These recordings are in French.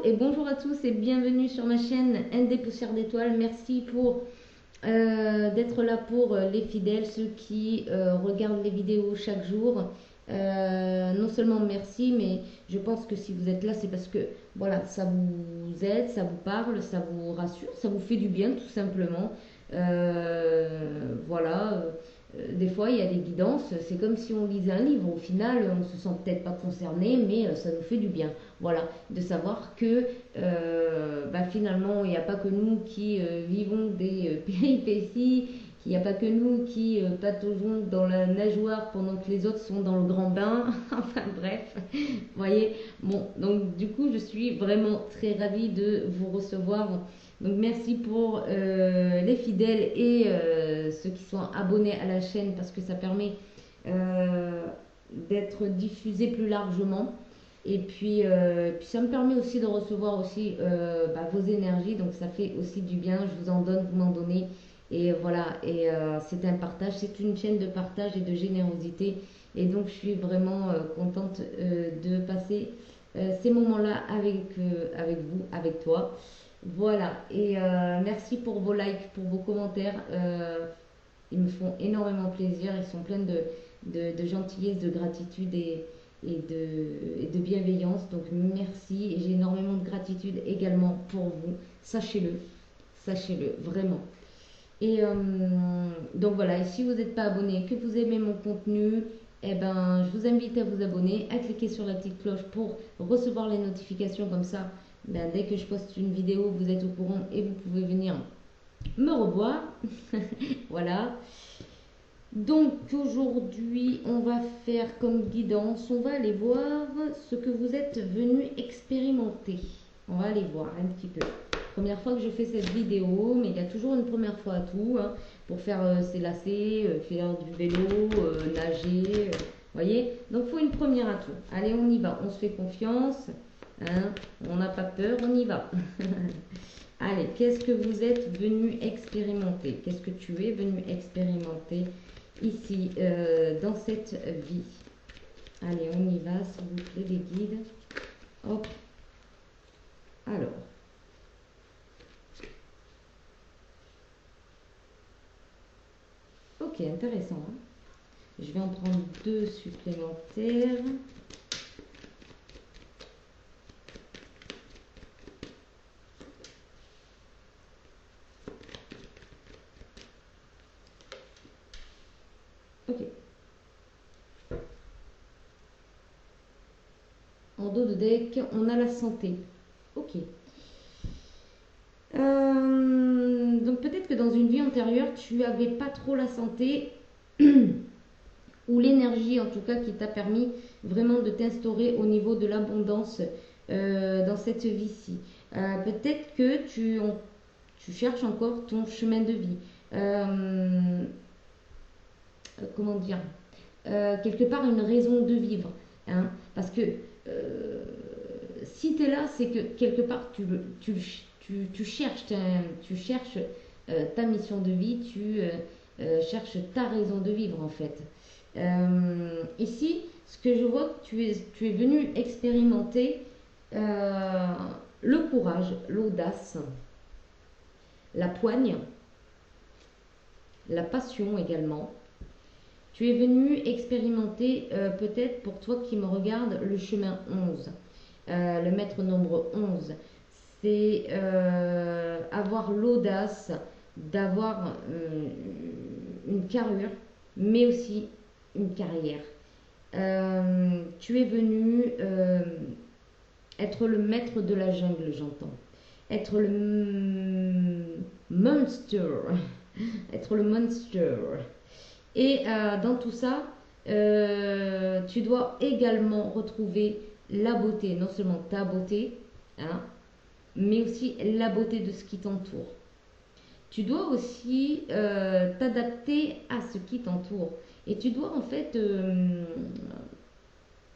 et bonjour à tous et bienvenue sur ma chaîne ND Poussière d'étoiles. Merci pour d'être là pour les fidèles, ceux qui regardent les vidéos chaque jour. Non seulement merci, mais je pense que si vous êtes là, c'est parce que voilà, ça vous aide, ça vous parle, ça vous rassure, ça vous fait du bien tout simplement. Voilà. Des fois, il y a des guidances, c'est comme si on lisait un livre. Au final, on se sent peut-être pas concerné, mais ça nous fait du bien. Voilà, de savoir que finalement, il n'y a pas que nous qui vivons des péripéties, qu'il n'y a pas que nous qui pataugeons dans la nageoire pendant que les autres sont dans le grand bain. Enfin bref, vous voyez. Bon, donc du coup, je suis vraiment très ravie de vous recevoir. Donc merci pour les fidèles et ceux qui sont abonnés à la chaîne parce que ça permet d'être diffusé plus largement. Et puis ça me permet aussi de recevoir aussi vos énergies, donc ça fait aussi du bien, je vous en donne, vous m'en donnez. Et voilà, et c'est un partage, c'est une chaîne de partage et de générosité. Et donc je suis vraiment contente de passer ces moments-là avec vous, avec toi. Voilà, et merci pour vos likes, pour vos commentaires. Ils me font énormément plaisir, ils sont pleins de gentillesse, de gratitude et de bienveillance. Donc merci, et j'ai énormément de gratitude également pour vous. Sachez-le, vraiment. Et donc voilà, et si vous n'êtes pas abonné, que vous aimez mon contenu, eh ben, je vous invite à vous abonner, à cliquer sur la petite cloche pour recevoir les notifications comme ça. Ben, dès que je poste une vidéo, vous êtes au courant et vous pouvez venir me revoir. Voilà. Donc aujourd'hui, on va faire comme guidance, on va aller voir ce que vous êtes venu expérimenter. On va aller voir un petit peu. Première fois que je fais cette vidéo, mais il y a toujours une première fois à tout, hein, pour faire ses lacets, faire du vélo, nager, voyez. Donc il faut une première à tout. Allez, on y va, on se fait confiance, hein, on n'a pas peur, on y va. Allez, qu'est-ce que vous êtes venu expérimenter? Qu'est-ce que tu es venu expérimenter ici, dans cette vie? Allez, on y va, s'il vous plaît, les guides. Hop. Alors. Ok, intéressant. Hein. Je vais en prendre 2 supplémentaires. Ok. En dos de deck, on a la santé. Ok. Donc peut-être que dans une vie antérieure, tu n'avais pas trop la santé ou l'énergie en tout cas qui t'a permis vraiment de t'instaurer au niveau de l'abondance dans cette vie-ci. Peut-être que tu cherches encore ton chemin de vie. Comment dire, quelque part une raison de vivre. Hein, parce que si tu es là, c'est que quelque part tu cherches, ta mission de vie, tu cherches ta raison de vivre en fait. Ici, ce que je vois que tu es venu expérimenter le courage, l'audace, la poigne, la passion également. Tu es venu expérimenter, peut-être pour toi qui me regarde, le chemin 11, le maître nombre 11. C'est avoir l'audace d'avoir une carrure, mais aussi une carrière. Tu es venu être le maître de la jungle, j'entends. Être le monster. Être le monster. Et dans tout ça, tu dois également retrouver la beauté, non seulement ta beauté, hein, mais aussi la beauté de ce qui t'entoure. Tu dois aussi t'adapter à ce qui t'entoure. Et tu dois en fait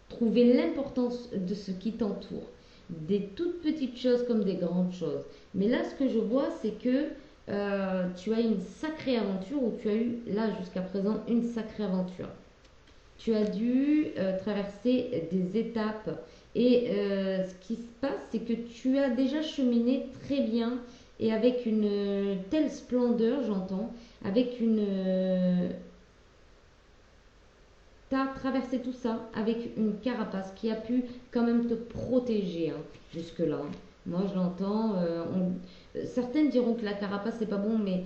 trouver l'importance de ce qui t'entoure. Des toutes petites choses comme des grandes choses. Mais là, ce que je vois, c'est que tu as une sacrée aventure, ou tu as eu là jusqu'à présent une sacrée aventure. Tu as dû traverser des étapes Et ce qui se passe, c'est que tu as déjà cheminé très bien et avec une telle splendeur, j'entends, avec une... tu as traversé tout ça avec une carapace qui a pu quand même te protéger hein, jusque-là. Moi, je l'entends. Certaines diront que la carapace, c'est pas bon, mais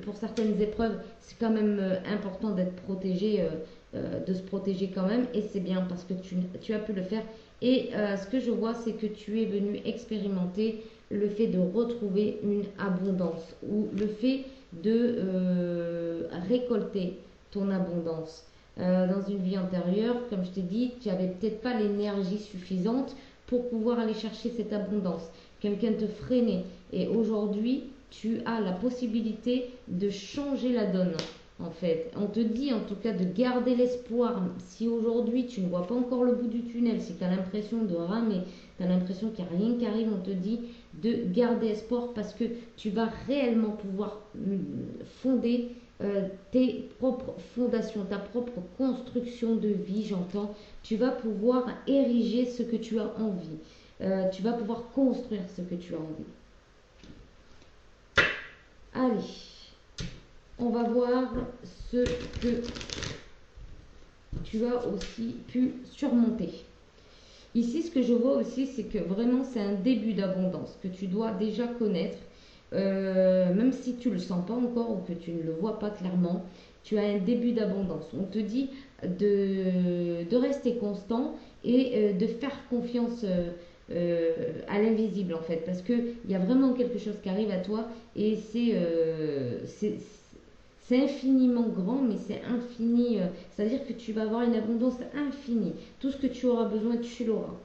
pour certaines épreuves, c'est quand même important d'être protégé, de se protéger quand même. Et c'est bien parce que tu as pu le faire. Et ce que je vois, c'est que tu es venu expérimenter le fait de retrouver une abondance ou le fait de récolter ton abondance. Dans une vie antérieure, comme je t'ai dit, tu n'avais peut-être pas l'énergie suffisante pour pouvoir aller chercher cette abondance. Quelqu'un te freinait. Et aujourd'hui, tu as la possibilité de changer la donne. En fait, on te dit en tout cas de garder l'espoir. Si aujourd'hui tu ne vois pas encore le bout du tunnel, si tu as l'impression de ramer, tu as l'impression qu'il n'y a rien qui arrive, on te dit de garder espoir parce que tu vas réellement pouvoir fonder tes propres fondations, ta propre construction de vie, j'entends. Tu vas pouvoir ériger ce que tu as envie. Tu vas pouvoir construire ce que tu as envie. Allez, on va voir ce que tu as aussi pu surmonter. Ici, ce que je vois aussi, c'est que vraiment, c'est un début d'abondance que tu dois déjà connaître. Même si tu ne le sens pas encore ou que tu ne le vois pas clairement, tu as un début d'abondance. On te dit de rester constant et de faire confiance à l'invisible en fait, parce qu'il y a vraiment quelque chose qui arrive à toi et c'est infiniment grand, mais c'est infini. C'est-à-dire que tu vas avoir une abondance infinie. Tout ce que tu auras besoin, tu l'auras.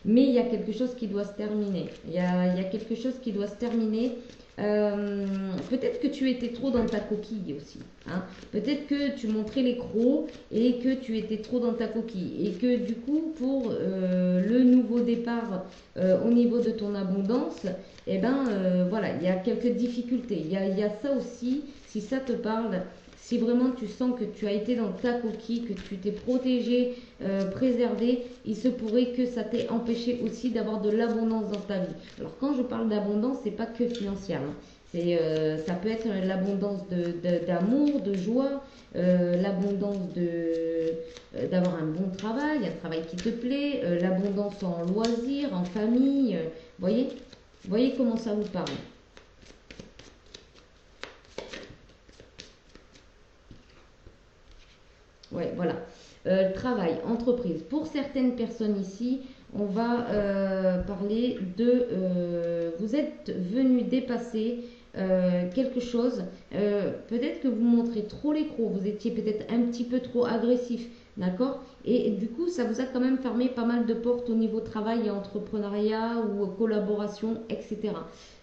Mais il y a quelque chose qui doit se terminer. Il y a quelque chose qui doit se terminer. Peut-être que tu étais trop dans ta coquille aussi. Hein. Peut-être que tu montrais les crocs et que tu étais trop dans ta coquille. Et que du coup, pour le nouveau départ au niveau de ton abondance, eh ben voilà, il y a quelques difficultés. Il y a ça aussi, si ça te parle. Si vraiment tu sens que tu as été dans ta coquille, que tu t'es protégé, préservé, il se pourrait que ça t'ait empêché aussi d'avoir de l'abondance dans ta vie. Alors quand je parle d'abondance, c'est pas que financière. Hein. Ça peut être l'abondance d'amour, de joie, l'abondance d'avoir un bon travail, un travail qui te plaît, l'abondance en loisirs, en famille. Voyez comment ça vous parle. Ouais, voilà. Travail, entreprise. Pour certaines personnes ici, on va parler de... vous êtes venu dépasser quelque chose. Peut-être que vous montrez trop les crocs. Vous étiez peut-être un petit peu trop agressif. D'accord. Et du coup, ça vous a quand même fermé pas mal de portes au niveau travail et entrepreneuriat ou collaboration, etc.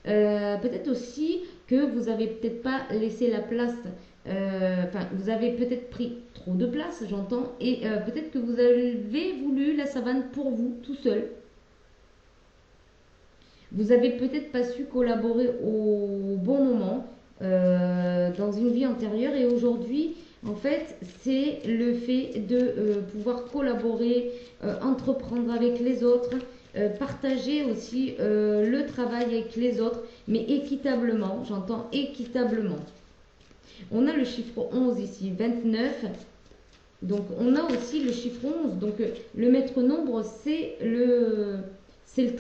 Peut-être aussi que vous avez peut-être pas laissé la place vous avez peut-être pris trop de place, j'entends, et peut-être que vous avez voulu la savane pour vous, tout seul. Vous avez peut-être pas su collaborer au bon moment dans une vie antérieure et aujourd'hui, en fait, c'est le fait de pouvoir collaborer, entreprendre avec les autres, partager aussi le travail avec les autres, mais équitablement, j'entends équitablement. On a le chiffre 11 ici, 29. Donc, on a aussi le chiffre 11. Donc, le maître nombre, c'est le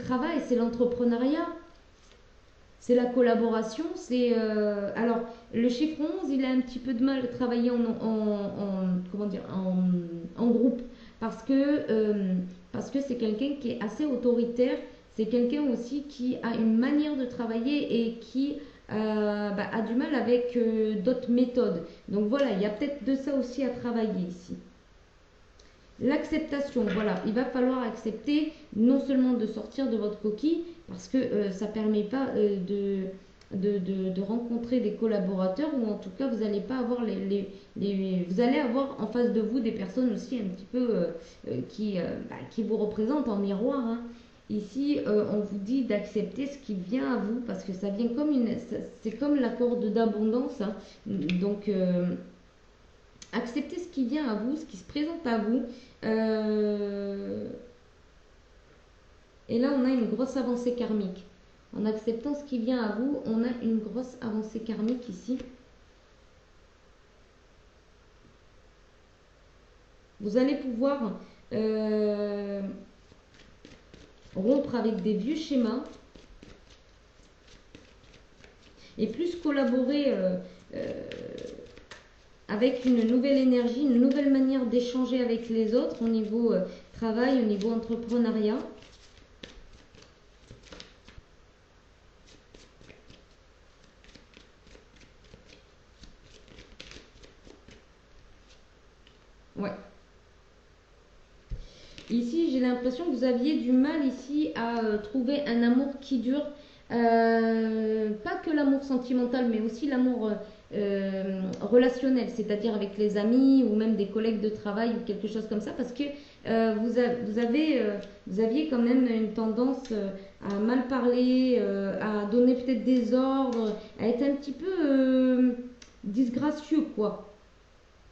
travail, c'est l'entrepreneuriat, c'est la collaboration. Alors, le chiffre 11, il a un petit peu de mal à travailler comment dire, en groupe parce que c'est quelqu'un qui est assez autoritaire. C'est quelqu'un aussi qui a une manière de travailler et qui a du mal avec d'autres méthodes. Donc voilà, il y a peut-être de ça aussi à travailler ici. L'acceptation, voilà, il va falloir accepter non seulement de sortir de votre coquille, parce que ça ne permet pas de rencontrer des collaborateurs, ou en tout cas vous n'allez pas avoir vous allez avoir en face de vous des personnes aussi un petit peu qui vous représentent en miroir. Hein. Ici, on vous dit d'accepter ce qui vient à vous parce que ça vient c'est comme la corde d'abondance. Hein. Donc, Acceptez ce qui vient à vous, ce qui se présente à vous. Euh, et là, on a une grosse avancée karmique. En acceptant ce qui vient à vous, on a une grosse avancée karmique ici. Vous allez pouvoir rompre avec des vieux schémas et plus collaborer avec une nouvelle énergie, une nouvelle manière d'échanger avec les autres au niveau travail, au niveau entrepreneuriat. Ouais. Ici, j'ai l'impression que vous aviez du mal ici à trouver un amour qui dure. Pas que l'amour sentimental, mais aussi l'amour relationnel, c'est-à-dire avec les amis ou même des collègues de travail ou quelque chose comme ça, parce que vous aviez quand même une tendance à mal parler, à donner peut-être des ordres, à être un petit peu disgracieux, quoi.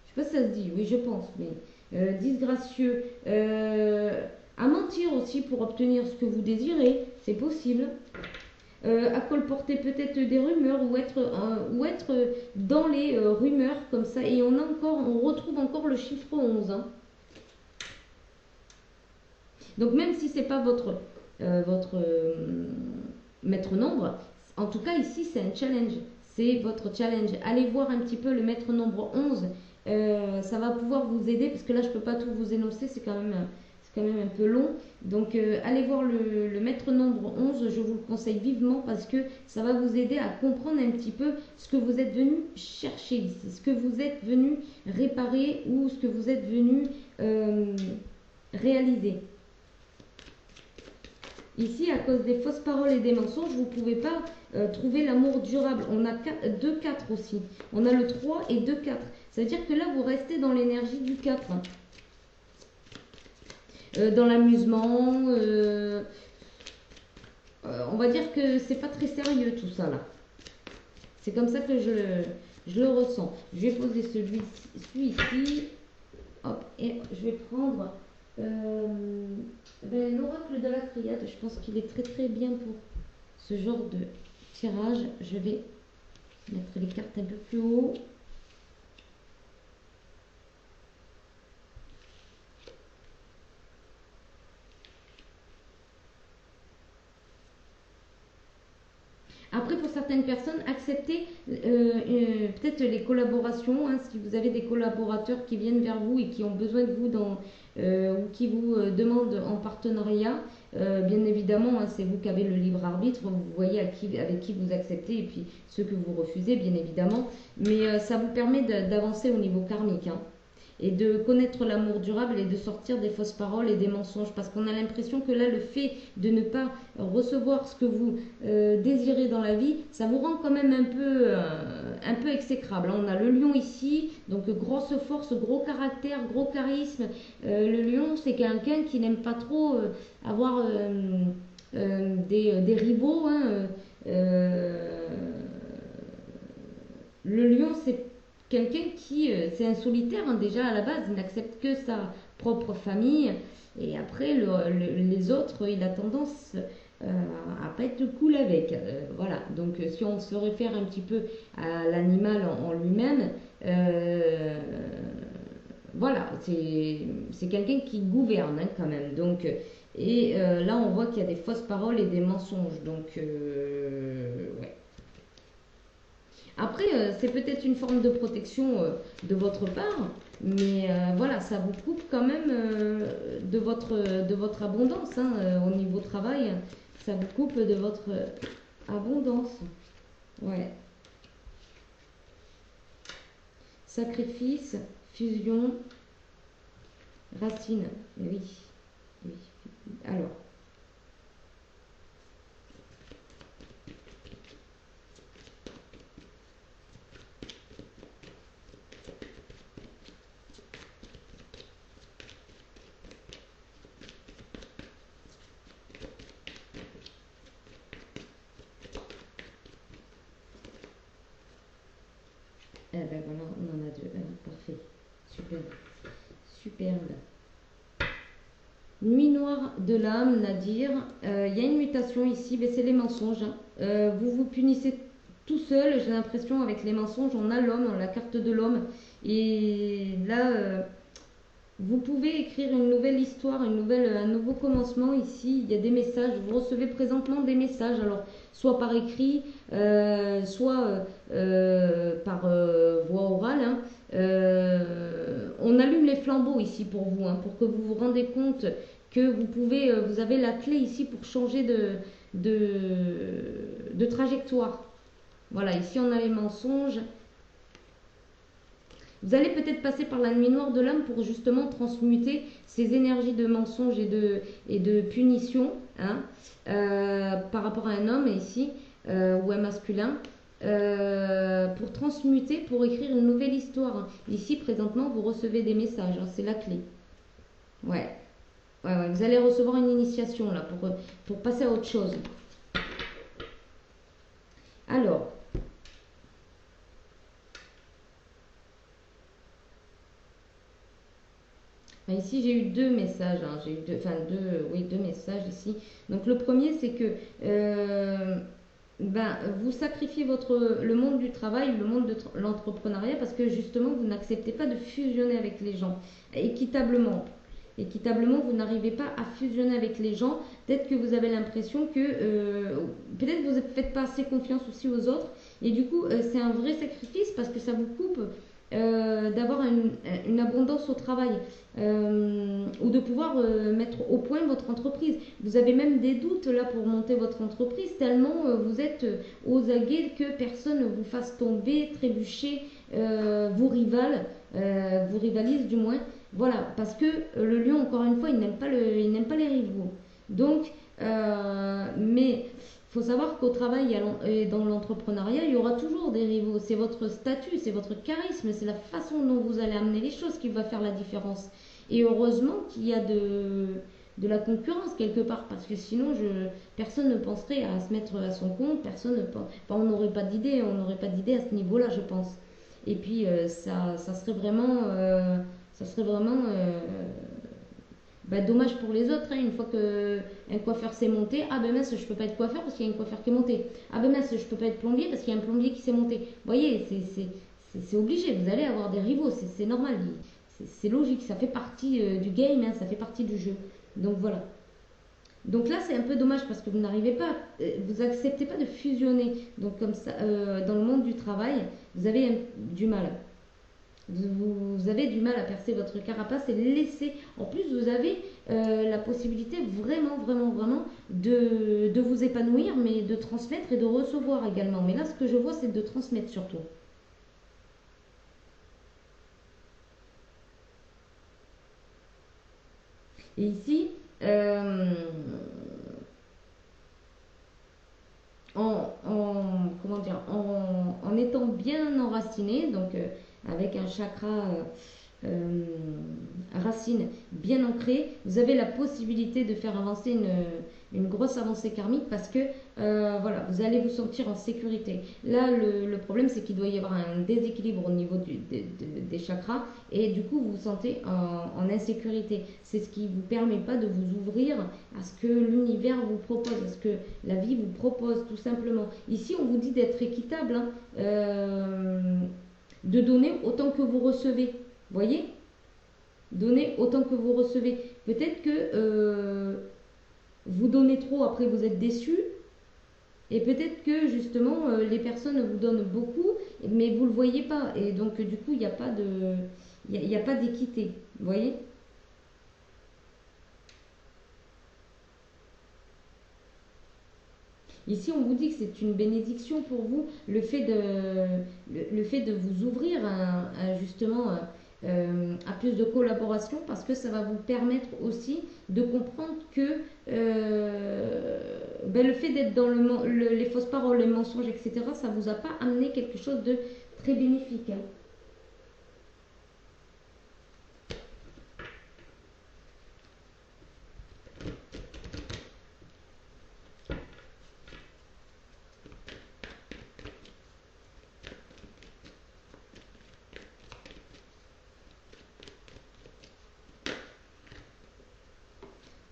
Je sais pas si ça se dit, oui, je pense, mais disgracieux. À mentir aussi pour obtenir ce que vous désirez, c'est possible. À colporter peut-être des rumeurs ou être dans les rumeurs comme ça. Et on retrouve encore le chiffre 11. Hein. Donc même si c'est pas votre maître nombre, en tout cas ici c'est un challenge. C'est votre challenge. Allez voir un petit peu le maître nombre 11. Ça va pouvoir vous aider parce que là je peux pas tout vous énoncer, c'est quand même un peu long. Donc allez voir le maître nombre 11, je vous le conseille vivement parce que ça va vous aider à comprendre un petit peu ce que vous êtes venu chercher ici, ce que vous êtes venu réparer ou ce que vous êtes venu réaliser. Ici, à cause des fausses paroles et des mensonges, vous ne pouvez pas trouver l'amour durable. On a 2-4 aussi. On a le 3 et 2-4. Ça veut dire que là, vous restez dans l'énergie du 4. Hein. Dans l'amusement. On va dire que c'est pas très sérieux tout ça là. C'est comme ça que je le ressens. Je vais poser celui-ci. Hop, et je vais prendre l'oracle de la Triade. Je pense qu'il est très très bien pour ce genre de tirage. Je vais mettre les cartes un peu plus haut. Après, pour certaines personnes, acceptez peut-être les collaborations. Hein, si vous avez des collaborateurs qui viennent vers vous et qui ont besoin de vous ou qui vous demandent en partenariat, bien évidemment, hein, c'est vous qui avez le libre arbitre. Vous voyez avec qui vous acceptez et puis ceux que vous refusez, bien évidemment. Mais ça vous permet d'avancer au niveau karmique. Hein, et de connaître l'amour durable et de sortir des fausses paroles et des mensonges. Parce qu'on a l'impression que là, le fait de ne pas recevoir ce que vous désirez dans la vie, ça vous rend quand même un peu exécrable. On a le lion ici, donc grosse force, gros caractère, gros charisme. Le lion, c'est quelqu'un qui n'aime pas trop avoir des rivaux. Hein, le lion, c'est quelqu'un qui, c'est un solitaire hein, déjà à la base, il n'accepte que sa propre famille. Et après, les autres, il a tendance à pas être cool avec. Voilà, donc si on se réfère un petit peu à l'animal en lui-même, voilà, c'est quelqu'un qui gouverne hein, quand même. Donc, et là, on voit qu'il y a des fausses paroles et des mensonges. Donc, ouais. Après, c'est peut-être une forme de protection de votre part, mais voilà, ça vous coupe quand même de votre abondance hein, au niveau travail. Ça vous coupe de votre abondance. Ouais. Sacrifice, fusion, racine. Oui. Oui. Alors. Eh ben voilà, on en a deux. Parfait. super. Superbe. Nuit noire de l'âme, Nadir. Il y a une mutation ici, mais c'est les mensonges. Hein. Vous vous punissez tout seul, j'ai l'impression, avec les mensonges. On a l'homme, on a la carte de l'homme. Et là, vous pouvez écrire une nouvelle histoire, un nouveau commencement ici. Il y a des messages. Vous recevez présentement des messages. Alors, soit par écrit, soit par voix orale. Hein. On allume les flambeaux ici pour vous, hein, pour que vous vous rendez compte que vous pouvez, vous avez la clé ici pour changer de trajectoire. Voilà, ici on a les mensonges. Vous allez peut-être passer par la nuit noire de l'âme pour justement transmuter ces énergies de mensonges et de punition, hein, par rapport à un homme ici, ou un masculin, pour transmuter, pour écrire une nouvelle histoire. Hein. Ici, présentement, vous recevez des messages, hein, c'est la clé. Ouais. Ouais, vous allez recevoir une initiation là pour passer à autre chose. Alors, ici j'ai eu deux messages, hein, j'ai eu deux messages ici. Donc le premier c'est que vous sacrifiez le monde du travail, le monde de l'entrepreneuriat parce que justement vous n'acceptez pas de fusionner avec les gens équitablement. Équitablement, vous n'arrivez pas à fusionner avec les gens. Peut-être que vous avez l'impression que peut-être vous ne faites pas assez confiance aussi aux autres. Et du coup, c'est un vrai sacrifice parce que ça vous coupe d'avoir une abondance au travail ou de pouvoir mettre au point votre entreprise. Vous avez même des doutes là pour monter votre entreprise tellement vous êtes aux aguets que personne ne vous fasse tomber, trébucher, vous rivalise du moins. Voilà, parce que le lion, encore une fois, il n'aime pas les rivaux. Donc, mais il faut savoir qu'au travail et dans l'entrepreneuriat, il y aura toujours des rivaux. C'est votre statut, c'est votre charisme, c'est la façon dont vous allez amener les choses qui va faire la différence. Et heureusement qu'il y a de la concurrence quelque part, parce que sinon, personne ne penserait à se mettre à son compte, on n'aurait pas d'idée, à ce niveau-là, je pense. Et puis, ça serait vraiment dommage pour les autres. Hein, une fois qu'un coiffeur s'est monté, ah ben mince, je peux pas être coiffeur parce qu'il y a un coiffeur qui est monté. Ah ben mince, je peux pas être plombier parce qu'il y a un plombier qui s'est monté. Vous voyez, c'est obligé, vous allez avoir des rivaux, c'est normal, c'est logique, ça fait partie du game, hein, ça fait partie du jeu. Donc voilà. Donc là, c'est un peu dommage parce que vous n'arrivez pas, vous acceptez pas de fusionner. Donc comme ça, dans le monde du travail, vous avez du mal. Vous avez du mal à percer votre carapace et laisser. En plus, vous avez la possibilité vraiment, vraiment, vraiment de vous épanouir, mais de transmettre et de recevoir également. Mais là, ce que je vois, c'est de transmettre surtout. Et ici, comment dire, en étant bien enraciné, donc avec un chakra euh, racine bien ancrée, vous avez la possibilité de faire avancer une grosse avancée karmique parce que voilà, vous allez vous sentir en sécurité. Là, le problème, c'est qu'il doit y avoir un déséquilibre au niveau des chakras et du coup, vous vous sentez en insécurité. C'est ce qui ne vous permet pas de vous ouvrir à ce que l'univers vous propose, à ce que la vie vous propose, tout simplement. Ici, on vous dit d'être équitable, hein, de donner autant que vous recevez. Voyez, donnez autant que vous recevez. Peut-être que vous donnez trop, après vous êtes déçu. Et peut-être que justement, les personnes vous donnent beaucoup, mais vous ne le voyez pas. Et donc, du coup, il n'y a pas il y a pas d'équité. Vous voyez. Ici, on vous dit que c'est une bénédiction pour vous, le fait de vous ouvrir justement à plus de collaboration parce que ça va vous permettre aussi de comprendre que le fait d'être dans les fausses paroles, les mensonges, etc., ça ne vous a pas amené quelque chose de très bénéfique. Hein.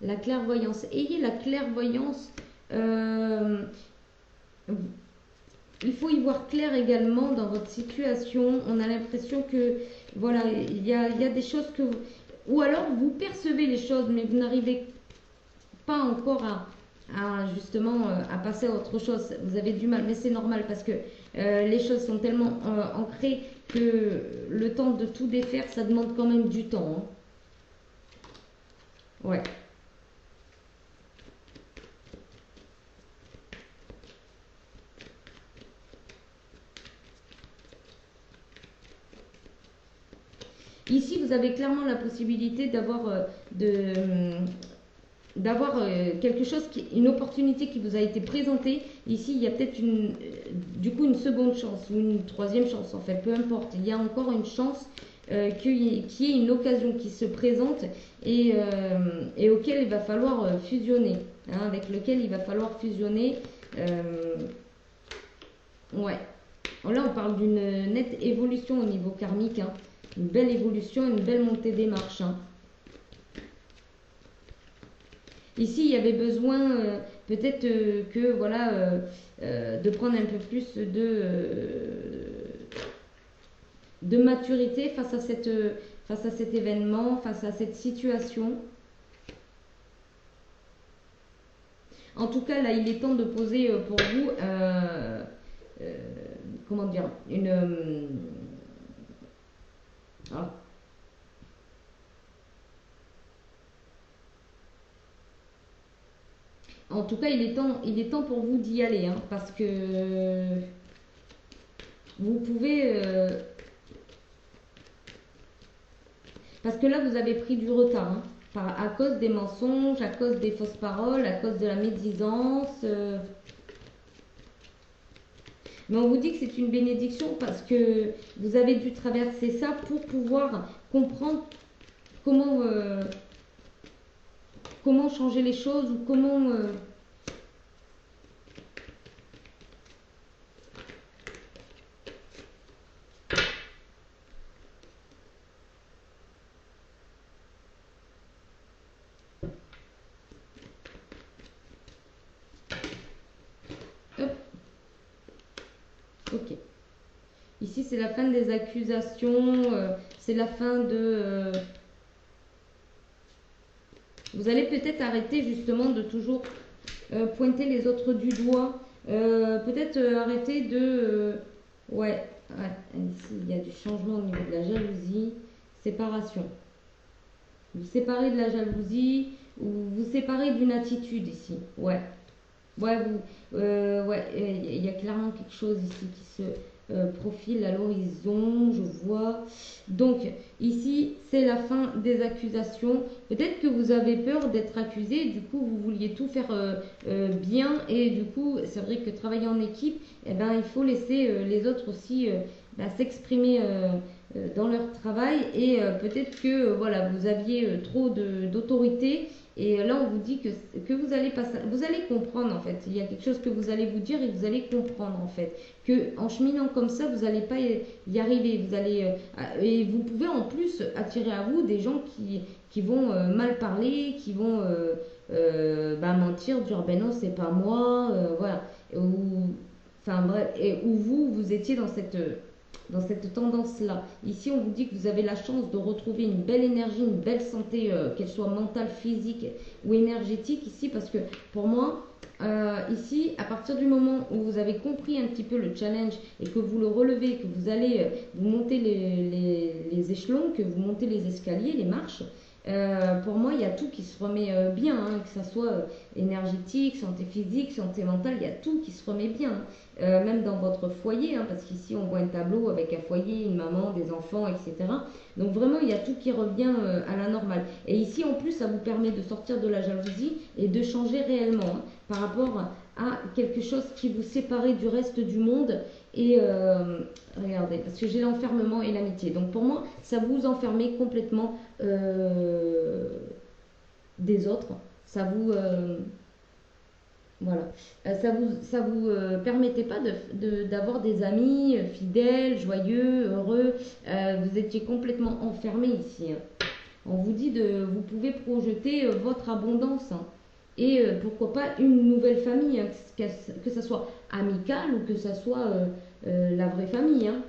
La clairvoyance. Ayez la clairvoyance. euh, il faut y voir clair également dans votre situation. On a l'impression que, voilà, il y a des choses que... Ou alors vous percevez les choses, mais vous n'arrivez pas encore justement à passer à autre chose. Vous avez du mal, mais c'est normal parce que les choses sont tellement ancrées que le temps de tout défaire, ça demande quand même du temps. Hein. Ouais. Ici, vous avez clairement la possibilité d'avoir quelque chose, une opportunité qui vous a été présentée. Ici, il y a peut-être du coup une seconde chance ou une troisième chance en fait, peu importe. Il y a encore une chance qu'il y ait une occasion qui se présente et auquel il va falloir fusionner, hein, avec lequel il va falloir fusionner. Ouais. Là, on parle d'une nette évolution au niveau karmique, hein. Une belle évolution, une belle montée des marches. Hein. Ici, il y avait besoin peut-être que voilà de prendre un peu plus de maturité face à cet événement, face à cette situation. En tout cas, là, il est temps de poser pour vous, comment dire, alors, en tout cas, il est temps pour vous d'y aller, hein, parce que vous pouvez, parce que là, vous avez pris du retard, hein, à cause des mensonges, à cause des fausses paroles, à cause de la médisance. Mais on vous dit que c'est une bénédiction parce que vous avez dû traverser ça pour pouvoir comprendre comment, comment changer les choses ou comment... Hop, ok. Ici, c'est la fin des accusations, c'est la fin de... vous allez peut-être arrêter justement de toujours pointer les autres du doigt. Peut-être arrêter de... ouais, ici, il y a du changement au niveau de la jalousie. Séparation. Vous séparez de la jalousie ou vous séparez d'une attitude ici. Ouais. Ouais, ouais, il y a clairement quelque chose ici qui se profile à l'horizon, je vois. Donc, ici, c'est la fin des accusations. Peut-être que vous avez peur d'être accusé, du coup, vous vouliez tout faire bien, et du coup, c'est vrai que travailler en équipe, eh ben, il faut laisser les autres aussi s'exprimer dans leur travail, et peut-être que voilà, vous aviez trop d'autorité. Et là, on vous dit que vous allez passer, vous allez comprendre en fait. Il y a quelque chose que vous allez vous dire et vous allez comprendre en fait. Que en cheminant comme ça, vous n'allez pas y arriver. Vous allez, et vous pouvez en plus attirer à vous des gens qui vont mal parler, qui vont mentir, dire ben non, c'est pas moi, voilà. Enfin bref, et où vous étiez dans cette tendance-là. Ici, on vous dit que vous avez la chance de retrouver une belle énergie, une belle santé, qu'elle soit mentale, physique ou énergétique ici, parce que pour moi, ici, à partir du moment où vous avez compris un petit peu le challenge et que vous le relevez, que vous allez vous monter les échelons, que vous montez les escaliers, les marches, pour moi, il y a tout qui se remet bien, hein, que ce soit énergétique, santé physique, santé mentale, il y a tout qui se remet bien. Même dans votre foyer, hein, parce qu'ici on voit un tableau avec un foyer, une maman, des enfants, etc. Donc vraiment, il y a tout qui revient à la normale. Et ici, en plus, ça vous permet de sortir de la jalousie et de changer réellement hein, par rapport à quelque chose qui vous séparait du reste du monde. Et regardez, parce que j'ai l'enfermement et l'amitié. Donc pour moi, ça vous enfermait complètement des autres. Ça vous... voilà. Ça vous permettait pas d'avoir des amis fidèles, joyeux, heureux. Vous étiez complètement enfermé ici. Hein. On vous dit de, vous pouvez projeter votre abondance, hein. Et pourquoi pas une nouvelle famille, hein, que ça soit amicale ou que ça soit la vraie famille, hein.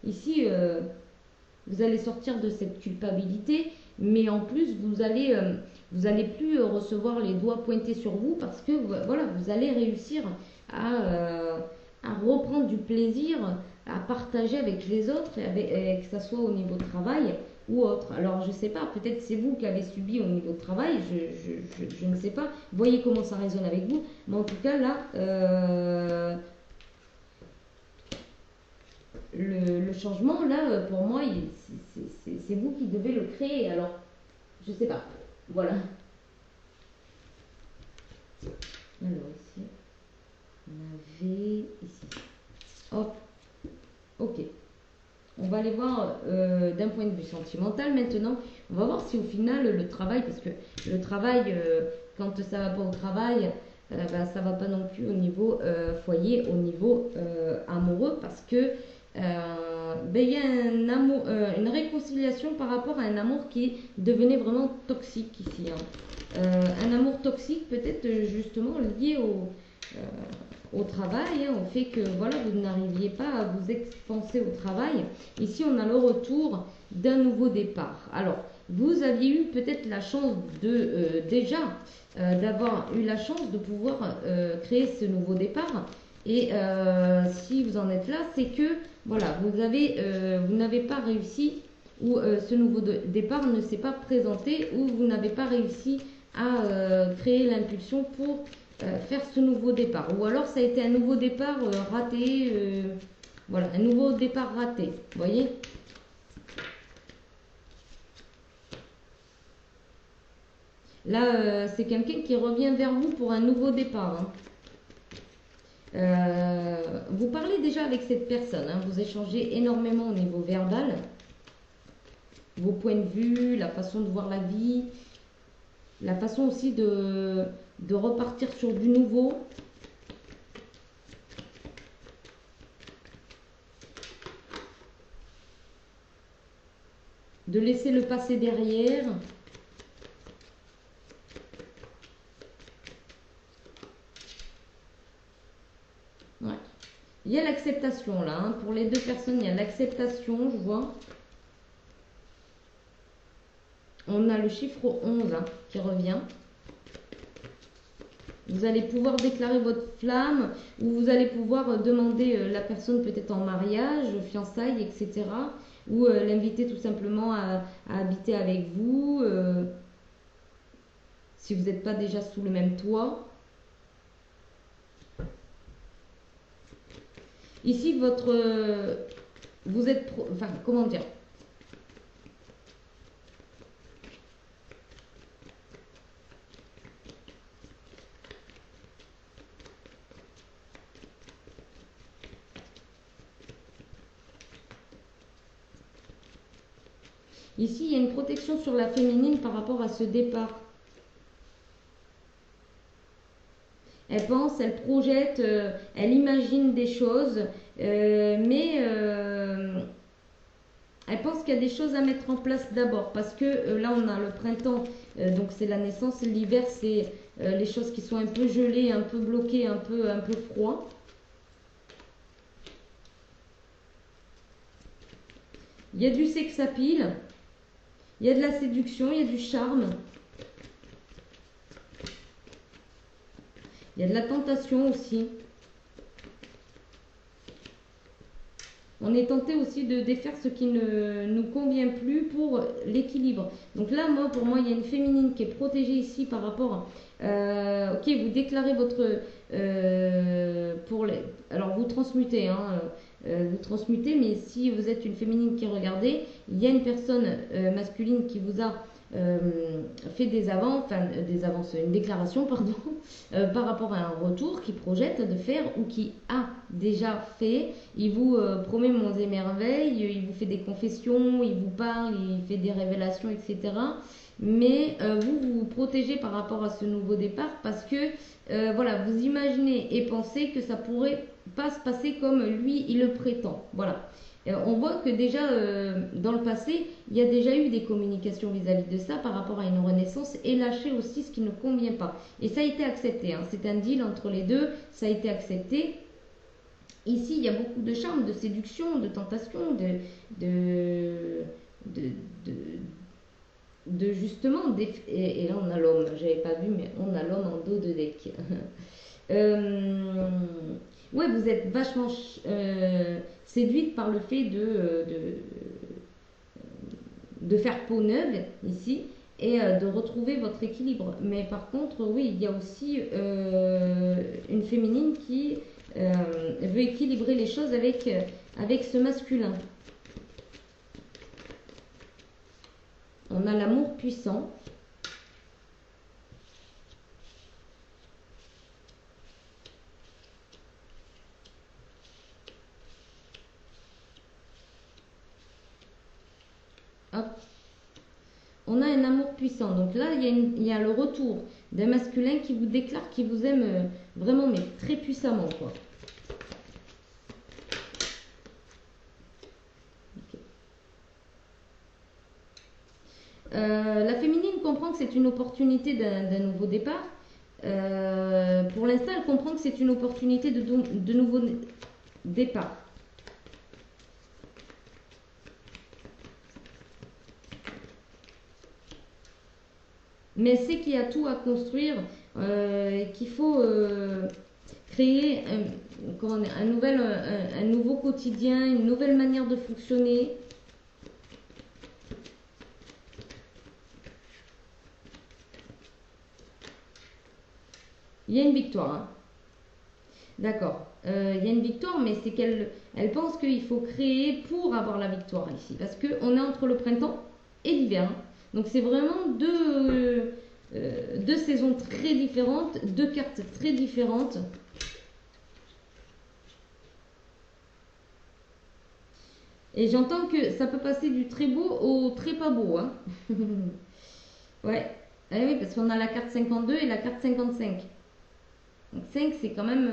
Ici, vous allez sortir de cette culpabilité, mais en plus, vous allez plus recevoir les doigts pointés sur vous parce que voilà, vous allez réussir à reprendre du plaisir, à partager avec les autres, et que ça soit au niveau de travail ou autre. Alors, je sais pas, peut-être c'est vous qui avez subi au niveau de travail, je ne sais pas. Voyez comment ça résonne avec vous, mais en tout cas, là, le changement, là, pour moi, c'est vous qui devez le créer. Alors, je sais pas. Voilà. Alors, ici, on avait ici. Hop. Ok. On va aller voir d'un point de vue sentimental maintenant. On va voir si au final le travail, parce que le travail, quand ça va pas au travail, ben, ça va pas non plus au niveau foyer, au niveau amoureux, parce que ben, il y a un amour, une réconciliation par rapport à un amour qui devenait vraiment toxique ici, hein. Un amour toxique peut-être justement lié au travail, hein, au fait que voilà, vous n'arriviez pas à vous expanser au travail. Ici, on a le retour d'un nouveau départ. Alors, vous aviez eu peut-être la chance de déjà d'avoir eu la chance de pouvoir créer ce nouveau départ. Et si vous en êtes là, c'est que voilà, vous n'avez pas réussi ou ce nouveau départ ne s'est pas présenté ou vous n'avez pas réussi à créer l'impulsion pour faire ce nouveau départ. Ou alors ça a été un nouveau départ raté, voilà, un nouveau départ raté, vous voyez. Là, c'est quelqu'un qui revient vers vous pour un nouveau départ, hein. Vous parlez déjà avec cette personne, hein, vous échangez énormément au niveau verbal, vos points de vue, la façon de voir la vie, la façon aussi de repartir sur du nouveau. De laisser le passé derrière. Ouais. Il y a l'acceptation là, hein. Pour les deux personnes, il y a l'acceptation, je vois. On a le chiffre 11 hein, qui revient. Vous allez pouvoir déclarer votre flamme ou vous allez pouvoir demander la personne peut-être en mariage, fiançailles, etc. Ou l'inviter tout simplement à habiter avec vous si vous n'êtes pas déjà sous le même toit. Ici, vous êtes... Enfin, comment dire ? Ici, il y a une protection sur la féminine par rapport à ce départ. Elle pense, elle projette, elle imagine des choses, mais elle pense qu'il y a des choses à mettre en place d'abord. Parce que là, on a le printemps, donc c'est la naissance. L'hiver, c'est les choses qui sont un peu gelées, un peu bloquées, un peu froid. Il y a du sex appeal. Il y a de la séduction, il y a du charme. Il y a de la tentation aussi. On est tenté aussi de défaire ce qui ne nous convient plus pour l'équilibre. Donc là, pour moi, il y a une féminine qui est protégée ici par rapport... ok, vous déclarez votre... alors, vous transmutez, hein, vous transmutez, mais si vous êtes une féminine qui regardez, il y a une personne masculine qui vous a fait des avances, une déclaration, pardon, par rapport à un retour qu'il projette de faire ou qui a déjà fait. Il vous promet monts et merveilles, il vous fait des confessions, il vous parle, il fait des révélations, etc. Mais vous vous protégez par rapport à ce nouveau départ parce que voilà, vous imaginez et pensez que ça pourrait pas se passer comme lui il le prétend. Voilà. On voit que déjà dans le passé, il y a déjà eu des communications vis-à-vis de ça par rapport à une renaissance et lâcher aussi ce qui ne convient pas. Et ça a été accepté, hein. C'est un deal entre les deux, ça a été accepté. Ici, il y a beaucoup de charme, de séduction, de tentation, de, de, justement, et là on a l'homme, j'avais pas vu, mais on a l'homme en dos de deck. Euh, ouais, vous êtes vachement séduite par le fait de faire peau neuve ici et de retrouver votre équilibre. Mais par contre, oui, il y a aussi une féminine qui veut équilibrer les choses avec ce masculin. On a l'amour puissant. Hop. On a un amour puissant. Donc là, il y a le retour d'un masculin qui vous déclare qu'il vous aime vraiment, mais très puissamment, quoi. Okay. La féminine comprend que c'est une opportunité d'un nouveau départ. Pour l'instant, elle comprend que c'est une opportunité de nouveau départ. Mais elle sait qu'il y a tout à construire, qu'il faut créer un nouveau quotidien, une nouvelle manière de fonctionner. Il y a une victoire, hein. D'accord. Il y a une victoire, mais c'est qu'elle pense qu'il faut créer pour avoir la victoire ici. Parce qu'on est entre le printemps et l'hiver, hein. Donc c'est vraiment deux saisons très différentes, deux cartes très différentes. Et j'entends que ça peut passer du très beau au très pas beau, hein. Ouais. Eh oui, parce qu'on a la carte 52 et la carte 55. Donc 5, c'est quand même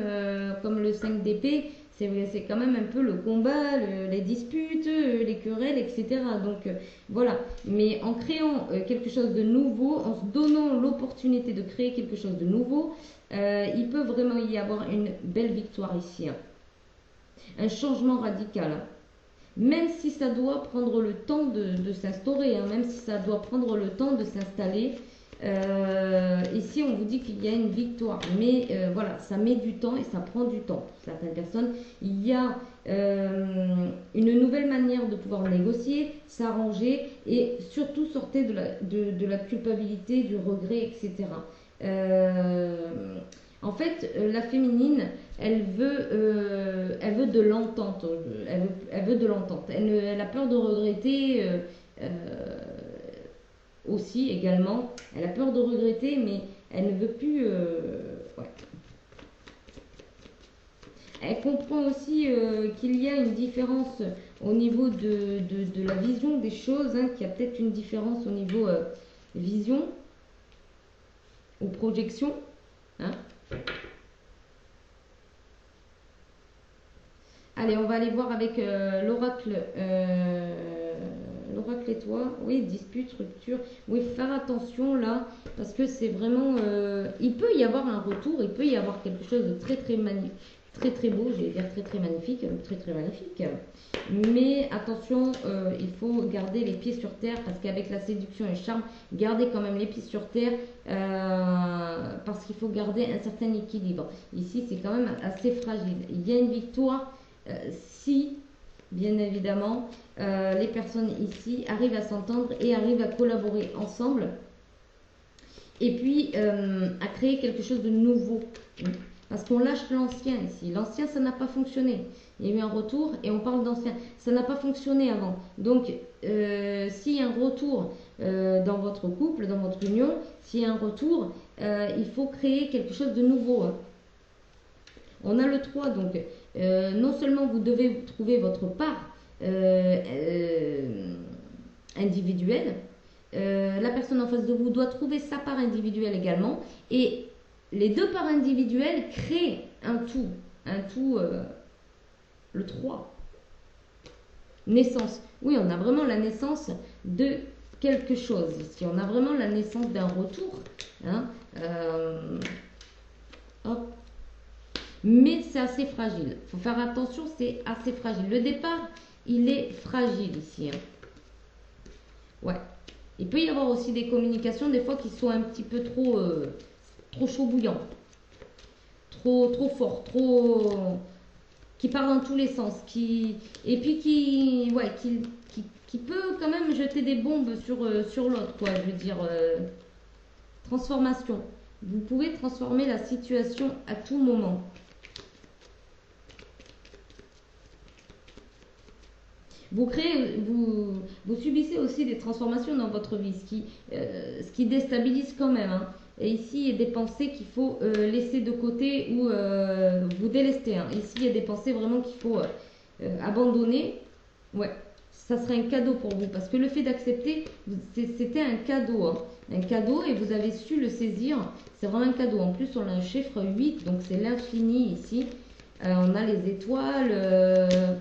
comme le 5 d'épée, c'est quand même un peu le combat, les disputes, les querelles, etc. Donc voilà. Mais en créant quelque chose de nouveau, en se donnant l'opportunité de créer quelque chose de nouveau, il peut vraiment y avoir une belle victoire ici, hein. Un changement radical, hein. Même si ça doit prendre le temps de s'instaurer, hein, même si ça doit prendre le temps de s'installer. Ici, on vous dit qu'il y a une victoire, mais voilà, ça met du temps et ça prend du temps. Pour certaines personnes, il y a une nouvelle manière de pouvoir négocier, s'arranger et surtout sortir de la culpabilité, du regret, etc. En fait, la féminine, elle veut de l'entente. Elle veut de l'entente. Elle a peur de regretter. Aussi également, elle a peur de regretter, mais elle ne veut plus. Ouais. Elle comprend aussi qu'il y a une différence au niveau de la vision des choses, hein, qu'il y a peut-être une différence au niveau vision ou projection, hein. Allez, on va aller voir avec l'oracle. L'oracle et toi, oui, dispute, rupture, oui, faire attention là, parce que c'est vraiment, il peut y avoir un retour, il peut y avoir quelque chose de très très magnifique, très très beau, j'allais dire très très magnifique, très très magnifique, mais attention, il faut garder les pieds sur terre, parce qu'avec la séduction et le charme, gardez quand même les pieds sur terre, parce qu'il faut garder un certain équilibre. Ici, c'est quand même assez fragile. Il y a une victoire si, bien évidemment, les personnes ici arrivent à s'entendre et arrivent à collaborer ensemble et puis à créer quelque chose de nouveau. Parce qu'on lâche l'ancien ici. L'ancien, ça n'a pas fonctionné. Il y a eu un retour et on parle d'ancien. Ça n'a pas fonctionné avant. Donc, s'il y a un retour dans votre couple, dans votre union, s'il y a un retour, il faut créer quelque chose de nouveau, hein. On a le 3, donc non seulement vous devez trouver votre part individuelle, la personne en face de vous doit trouver sa part individuelle également, et les deux parts individuelles créent un tout, le 3. naissance. Oui, on a vraiment la naissance de quelque chose ici. On a vraiment la naissance d'un retour. Hein. Hop. Mais c'est assez fragile. Il faut faire attention, c'est assez fragile. Le départ, il est fragile ici. Hein. Ouais. Il peut y avoir aussi des communications, des fois, qui sont un petit peu trop chaud bouillant. Trop fort, qui part dans tous les sens. Et puis qui peut quand même jeter des bombes sur l'autre, quoi. Je veux dire, transformation. Vous pouvez transformer la situation à tout moment. Vous subissez aussi des transformations dans votre vie, ce qui déstabilise quand même. Hein. Et ici, il y a des pensées qu'il faut laisser de côté ou vous délester. Hein. Ici, il y a des pensées vraiment qu'il faut abandonner. Ouais, ça serait un cadeau pour vous. Parce que le fait d'accepter, c'était un cadeau. Hein. Un cadeau et vous avez su le saisir. C'est vraiment un cadeau. En plus, on a un chiffre 8, donc c'est l'infini ici. On a les étoiles.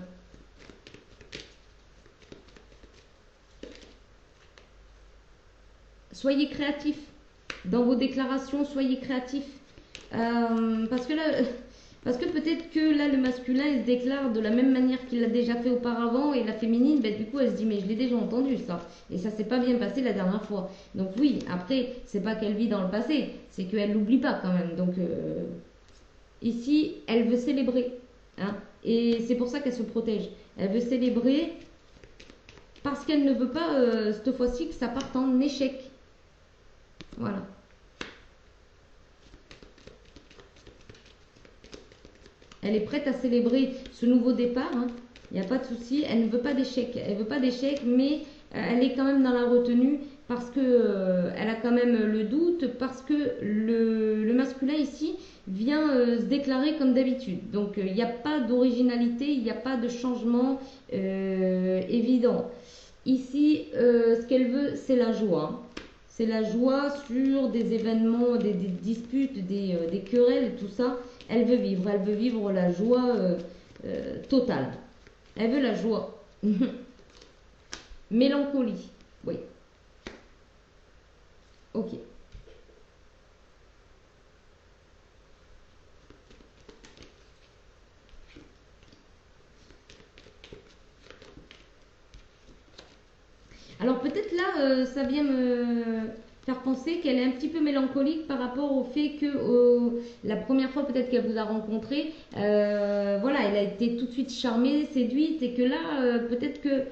Soyez créatifs. Dans vos déclarations, soyez créatifs. Parce que peut-être que là, le masculin, il se déclare de la même manière qu'il l'a déjà fait auparavant. Et la féminine, ben, du coup, elle se dit, mais je l'ai déjà entendu, ça. Et ça s'est pas bien passé la dernière fois. Donc oui, après, c'est pas qu'elle vit dans le passé. C'est qu'elle l'oublie pas quand même. Donc ici, elle veut célébrer. Hein, et c'est pour ça qu'elle se protège. Elle veut célébrer parce qu'elle ne veut pas, cette fois-ci, que ça parte en échec. Voilà. Elle est prête à célébrer ce nouveau départ. Hein. Il n'y a pas de souci. Elle ne veut pas d'échec. Elle ne veut pas d'échec, mais elle est quand même dans la retenue parce que elle a quand même le doute, parce que le masculin ici vient se déclarer comme d'habitude. Donc il n'y a pas d'originalité, il n'y a pas de changement évident. Ici, ce qu'elle veut, c'est la joie. C'est la joie sur des événements, des disputes, des querelles et tout ça. Elle veut vivre la joie totale. Elle veut la joie. Mélancolie, oui. Ok. Alors peut-être là, ça vient me faire penser qu'elle est un petit peu mélancolique par rapport au fait que la première fois peut-être qu'elle vous a rencontré, voilà, elle a été tout de suite charmée, séduite et que là, peut-être que,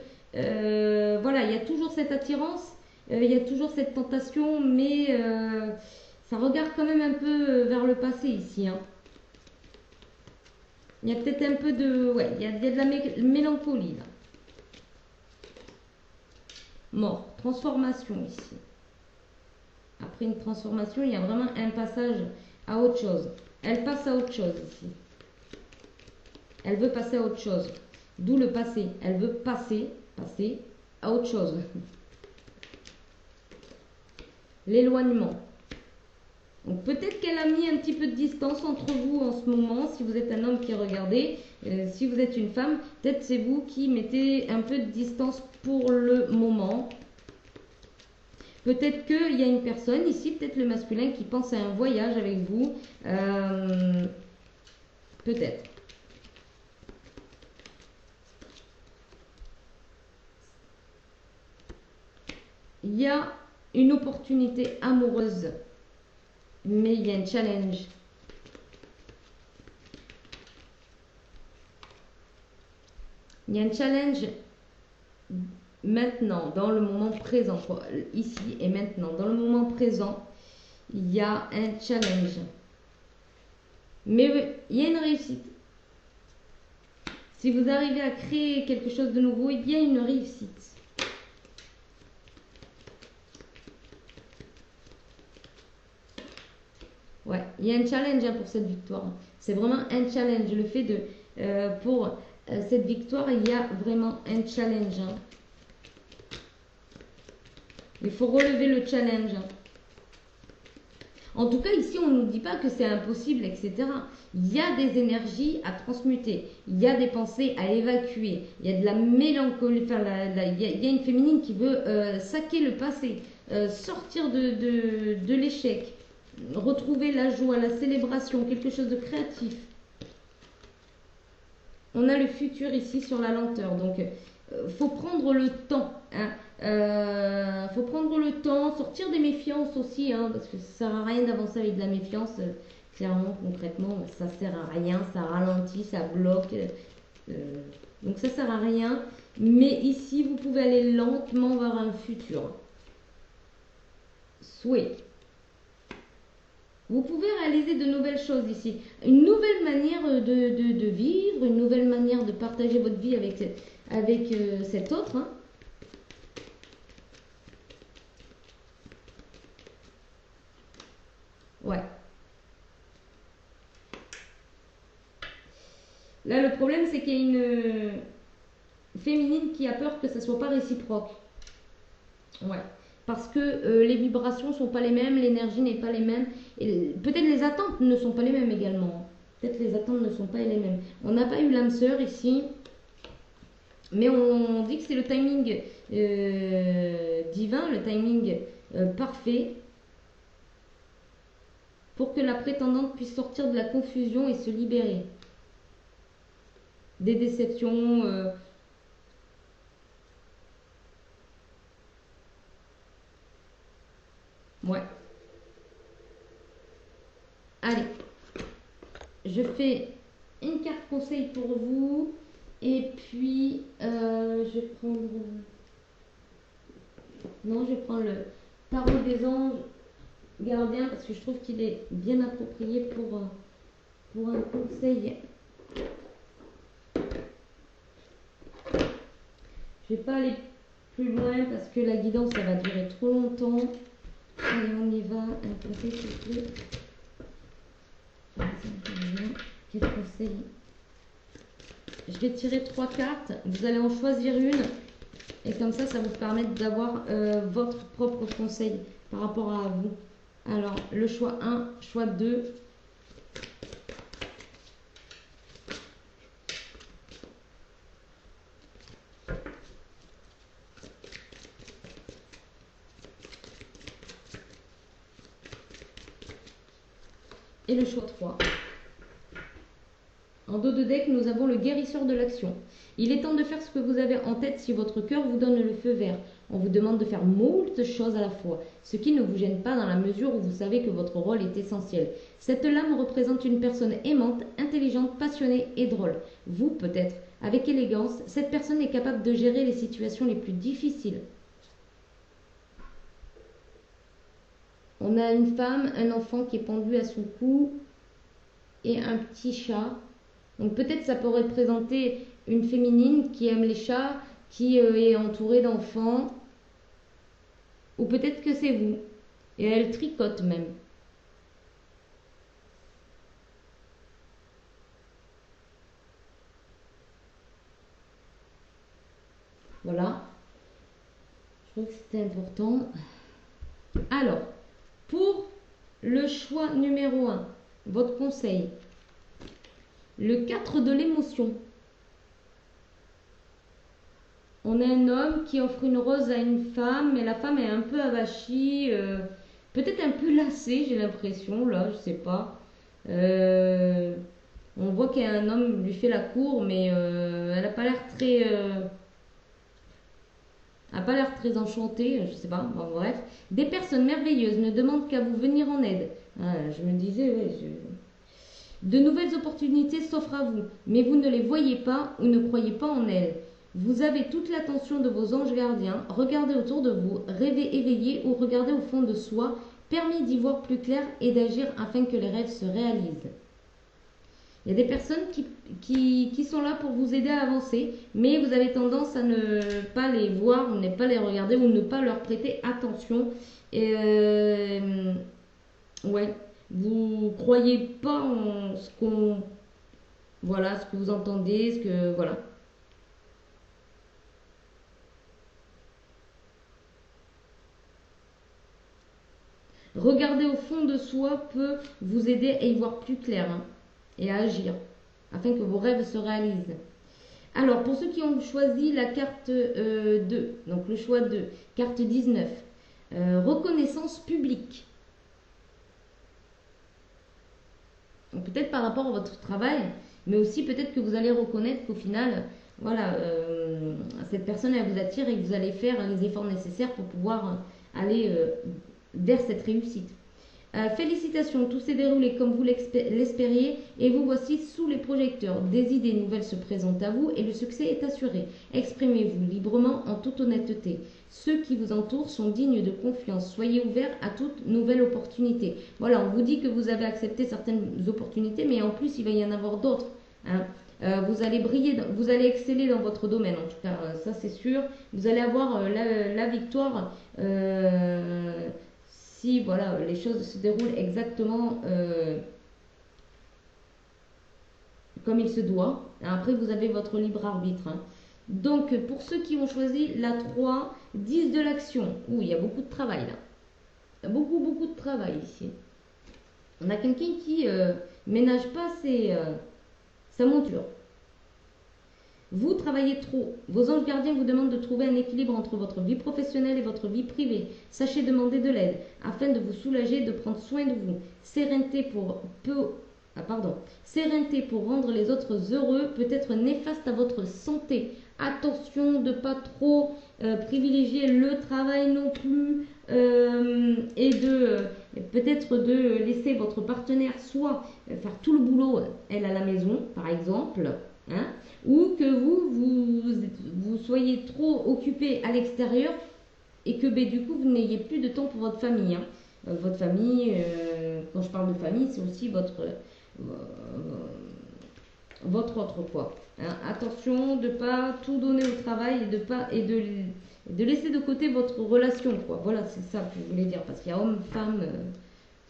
voilà, il y a toujours cette attirance, il y a toujours cette tentation, mais ça regarde quand même un peu vers le passé ici. Hein. Il y a peut-être un peu de, ouais, il y a de la mélancolie là. Mort, transformation ici. Après une transformation, il y a vraiment un passage à autre chose. Elle passe à autre chose ici. Elle veut passer à autre chose. D'où le passé. Elle veut passer à autre chose. L'éloignement. Donc peut-être qu'elle a mis un petit peu de distance entre vous en ce moment, si vous êtes un homme qui regardez. Si vous êtes une femme, peut-être c'est vous qui mettez un peu de distance pour le moment. Peut-être qu'il y a une personne ici, peut-être le masculin, qui pense à un voyage avec vous. Peut-être. Il y a une opportunité amoureuse, mais il y a un challenge. Il y a un challenge maintenant, dans le moment présent, ici et maintenant, dans le moment présent, il y a un challenge. Mais il y a une réussite. Si vous arrivez à créer quelque chose de nouveau, il y a une réussite. Ouais, il y a un challenge pour cette victoire. C'est vraiment un challenge. Le fait de, pour cette victoire, il y a vraiment un challenge. Hein. Il faut relever le challenge. En tout cas, ici, on ne nous dit pas que c'est impossible, etc. Il y a des énergies à transmuter, il y a des pensées à évacuer, il y a de la mélancolie, enfin, il y a une féminine qui veut saquer le passé, sortir de l'échec, retrouver la joie, la célébration, quelque chose de créatif. On a le futur ici sur la lenteur, donc faut prendre le temps. Hein. Faut prendre le temps, sortir des méfiances aussi, hein, parce que ça sert à rien d'avancer avec de la méfiance. Clairement, concrètement, ça sert à rien, ça ralentit, ça bloque. Euh, donc ça sert à rien. Mais ici, vous pouvez aller lentement vers un futur. Souhait. Vous pouvez réaliser de nouvelles choses ici. Une nouvelle manière de vivre, une nouvelle manière de partager votre vie avec cet autre. Hein. Ouais. Là, le problème, c'est qu'il y a une féminine qui a peur que ça soit pas réciproque. Ouais. Parce que les vibrations sont pas les mêmes, l'énergie n'est pas les mêmes. Et peut-être les attentes ne sont pas les mêmes également. Peut-être les attentes ne sont pas les mêmes. On n'a pas eu l'âme sœur ici. Mais on dit que c'est le timing divin, le timing parfait pour que la prétendante puisse sortir de la confusion et se libérer des déceptions. Ouais. Allez, je fais une carte conseil pour vous. Et puis, je vais prendre... Non, je vais prendre le tarot des anges gardiens parce que je trouve qu'il est bien approprié pour un conseil. Je vais pas aller plus loin parce que la guidance, ça va durer trop longtemps. Allez, on y va. Un conseil, s'il vous plaît. Quel conseil? Je vais tirer 3 cartes. Vous allez en choisir une. Et comme ça vous permet d'avoir votre propre conseil par rapport à vous. Alors, le choix 1, choix 2. Et le choix 3. En dos de deck, nous avons le guérisseur de l'action. Il est temps de faire ce que vous avez en tête si votre cœur vous donne le feu vert. On vous demande de faire moult choses à la fois, ce qui ne vous gêne pas dans la mesure où vous savez que votre rôle est essentiel. Cette lame représente une personne aimante, intelligente, passionnée et drôle. Vous, peut-être, avec élégance, cette personne est capable de gérer les situations les plus difficiles. On a une femme, un enfant qui est pendu à son cou et un petit chat. Donc peut-être ça peut représenter une féminine qui aime les chats, qui est entourée d'enfants. Ou peut-être que c'est vous. Et elle tricote même. Voilà. Je trouve que c'était important. Alors, pour le choix numéro 1, votre conseil. Le 4 de l'émotion. On a un homme qui offre une rose à une femme, mais la femme est un peu avachie, peut-être un peu lassée, j'ai l'impression, là, je sais pas. On voit qu'un homme lui fait la cour, mais elle n'a pas l'air très... a pas l'air très enchantée, je sais pas, bon, bref. Des personnes merveilleuses ne demandent qu'à vous venir en aide. Ah, je me disais, ouais, de nouvelles opportunités s'offrent à vous, mais vous ne les voyez pas ou ne croyez pas en elles. Vous avez toute l'attention de vos anges gardiens, regardez autour de vous, rêvez éveillé ou regardez au fond de soi, permis d'y voir plus clair et d'agir afin que les rêves se réalisent. Il y a des personnes qui sont là pour vous aider à avancer, mais vous avez tendance à ne pas les voir, ou ne pas les regarder, ou ne pas leur prêter attention. Et ouais, vous croyez pas en ce qu'on... Voilà, ce que vous entendez, ce que... Voilà. Regarder au fond de soi peut vous aider à y voir plus clair hein, et à agir afin que vos rêves se réalisent. Alors, pour ceux qui ont choisi la carte 2, donc le choix 2, carte 19, reconnaissance publique. Peut-être par rapport à votre travail, mais aussi peut-être que vous allez reconnaître qu'au final, voilà, cette personne, elle vous attire et que vous allez faire les efforts nécessaires pour pouvoir aller vers cette réussite. Félicitations, tout s'est déroulé comme vous l'espériez et vous voici sous les projecteurs. Des idées nouvelles se présentent à vous et le succès est assuré. Exprimez-vous librement en toute honnêteté. Ceux qui vous entourent sont dignes de confiance. Soyez ouverts à toute nouvelle opportunité. Voilà, on vous dit que vous avez accepté certaines opportunités, mais en plus, il va y en avoir d'autres. Hein. Vous allez briller, vous allez exceller dans votre domaine, en tout cas, ça c'est sûr. Vous allez avoir la victoire si voilà, les choses se déroulent exactement comme il se doit. Après, vous avez votre libre arbitre. Hein. Donc, pour ceux qui ont choisi la 3, 10 de l'action. Ouh, il y a beaucoup de travail là. Il y a beaucoup, beaucoup de travail ici. On a quelqu'un qui ménage pas sa monture. Vous travaillez trop. Vos anges gardiens vous demandent de trouver un équilibre entre votre vie professionnelle et votre vie privée. Sachez demander de l'aide afin de vous soulager, de prendre soin de vous. Sérénité pour rendre les autres heureux peut être néfaste à votre santé. Attention de ne pas trop privilégier le travail non plus et peut-être de laisser votre partenaire soit faire tout le boulot, elle à la maison par exemple, hein, ou que vous soyez trop occupé à l'extérieur et que du coup vous n'ayez plus de temps pour votre famille. Hein. Votre famille, quand je parle de famille, c'est aussi votre autre quoi. Hein. Attention de ne pas tout donner au travail et de laisser de côté votre relation quoi. Voilà, c'est ça que je voulais dire parce qu'il y a homme, femme,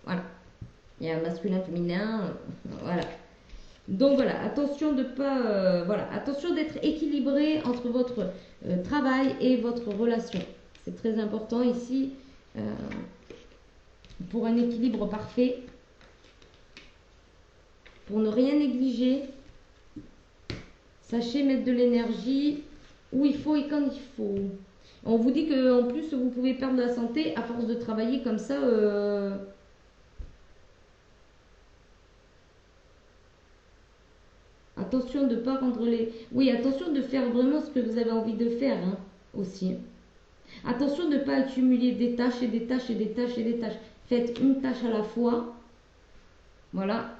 voilà. Il y a masculin, féminin, voilà. Donc voilà, attention de pas, attention d'être équilibré entre votre travail et votre relation. C'est très important ici pour un équilibre parfait, pour ne rien négliger. Sachez mettre de l'énergie où il faut et quand il faut. On vous dit qu'en plus vous pouvez perdre la santé à force de travailler comme ça. Attention de ne pas rendre les... Oui, attention de faire vraiment ce que vous avez envie de faire hein, aussi. Attention de ne pas accumuler des tâches et des tâches et des tâches et des tâches. Faites une tâche à la fois. Voilà.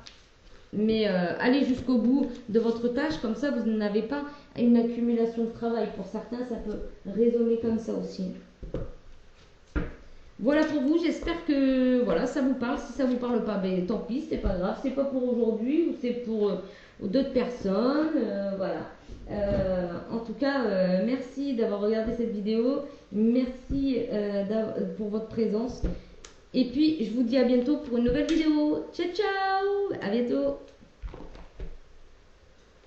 Mais allez jusqu'au bout de votre tâche. Comme ça, vous n'avez pas une accumulation de travail. Pour certains, ça peut résonner comme ça aussi. Voilà pour vous, j'espère que voilà, ça vous parle. Si ça vous parle pas, ben, tant pis, c'est pas grave. C'est pas pour aujourd'hui ou c'est pour d'autres personnes. Voilà. En tout cas, merci d'avoir regardé cette vidéo. Merci pour votre présence. Et puis, je vous dis à bientôt pour une nouvelle vidéo. Ciao, ciao! À bientôt!